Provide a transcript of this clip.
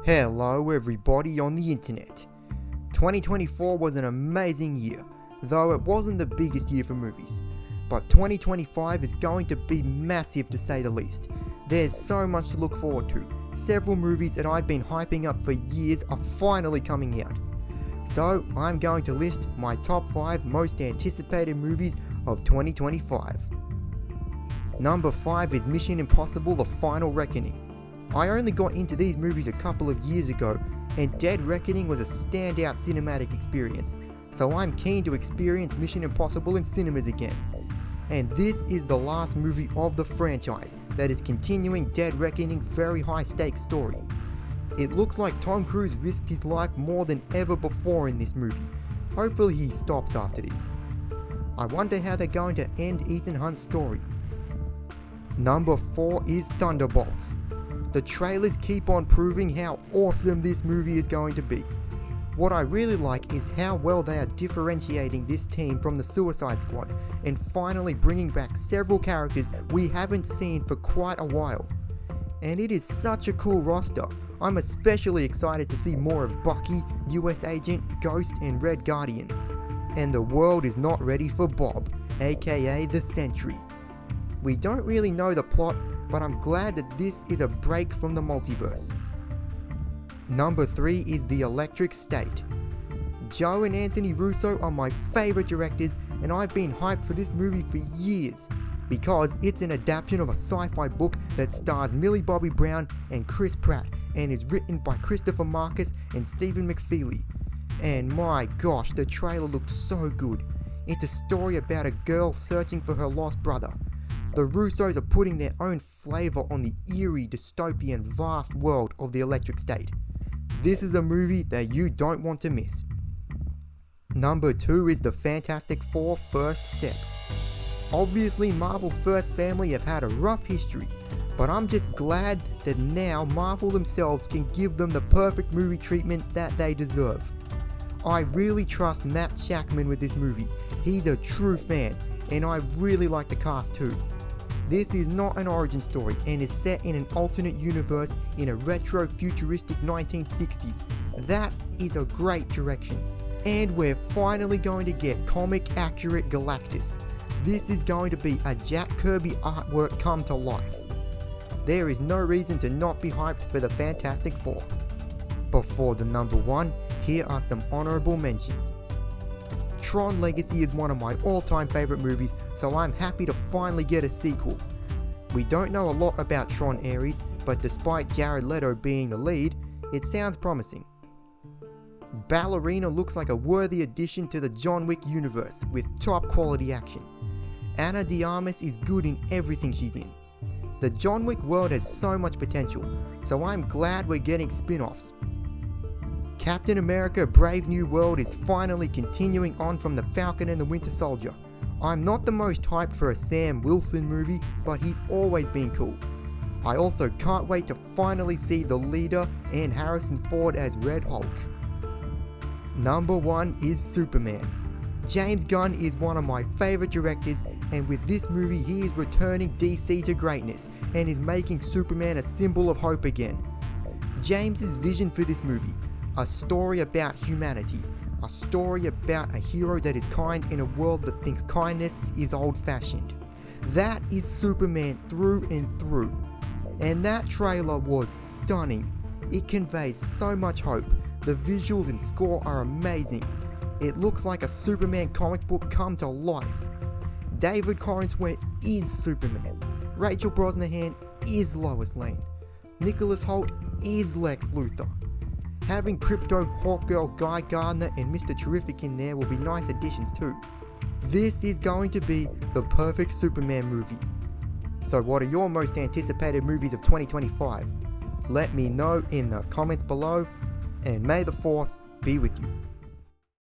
Hello everybody on the internet. 2024 was an amazing year, though it wasn't the biggest year for movies. But 2025 is going to be massive to say the least. There's so much to look forward to. Several movies that I've been hyping up for years are finally coming out. So I'm going to list my top 5 most anticipated movies of 2025. Number 5 is Mission Impossible: The Final Reckoning. I only got into these movies a couple of years ago, and Dead Reckoning was a standout cinematic experience, so I'm keen to experience Mission Impossible in cinemas again. And this is the last movie of the franchise that is continuing Dead Reckoning's very high stakes story. It looks like Tom Cruise risked his life more than ever before in this movie. Hopefully he stops after this. I wonder how they're going to end Ethan Hunt's story. Number 4 is Thunderbolts. The trailers keep on proving how awesome this movie is going to be. What I really like is how well they are differentiating this team from the Suicide Squad and finally bringing back several characters we haven't seen for quite a while. And it is such a cool roster. I'm especially excited to see more of Bucky, US Agent, Ghost and Red Guardian. And the world is not ready for Bob, aka the Sentry. We don't really know the plot, but I'm glad that this is a break from the multiverse. Number 3 is The Electric State. Joe and Anthony Russo are my favourite directors, and I've been hyped for this movie for years because it's an adaptation of a sci-fi book that stars Millie Bobby Brown and Chris Pratt and is written by Christopher Marcus and Stephen McFeely. And my gosh, the trailer looked so good. It's a story about a girl searching for her lost brother. The Russos are putting their own flavour on the eerie, dystopian, vast world of the Electric State. This is a movie that you don't want to miss. Number 2 is The Fantastic Four: First Steps. Obviously, Marvel's first family have had a rough history, but I'm just glad that now Marvel themselves can give them the perfect movie treatment that they deserve. I really trust Matt Shakman with this movie. He's a true fan, and I really like the cast too. This is not an origin story and is set in an alternate universe in a retro futuristic 1960s. That is a great direction. And we're finally going to get comic accurate Galactus. This is going to be a Jack Kirby artwork come to life. There is no reason to not be hyped for the Fantastic Four. Before the number 1, here are some honorable mentions. Tron Legacy is one of my all-time favorite movies, so I'm happy to finally get a sequel. We don't know a lot about Tron Ares, but despite Jared Leto being the lead, it sounds promising. Ballerina looks like a worthy addition to the John Wick universe with top quality action. Ana de Armas is good in everything she's in. The John Wick world has so much potential, so I'm glad we're getting spin-offs. Captain America: Brave New World is finally continuing on from The Falcon and the Winter Soldier. I'm not the most hyped for a Sam Wilson movie, but he's always been cool. I also can't wait to finally see the leader and Harrison Ford as Red Hulk. Number 1 is Superman. James Gunn is one of my favourite directors, and with this movie he is returning DC to greatness and is making Superman a symbol of hope again. James's vision for this movie: a story about humanity. A story about a hero that is kind in a world that thinks kindness is old-fashioned. That is Superman through and through. And that trailer was stunning. It conveys so much hope. The visuals and score are amazing. It looks like a Superman comic book come to life. David Corenswet is Superman. Rachel Brosnahan is Lois Lane. Nicholas Hoult is Lex Luthor. Having Crypto, Hawkgirl, Guy Gardner and Mr. Terrific in there will be nice additions too. This is going to be the perfect Superman movie. So what are your most anticipated movies of 2025? Let me know in the comments below, and may the Force be with you.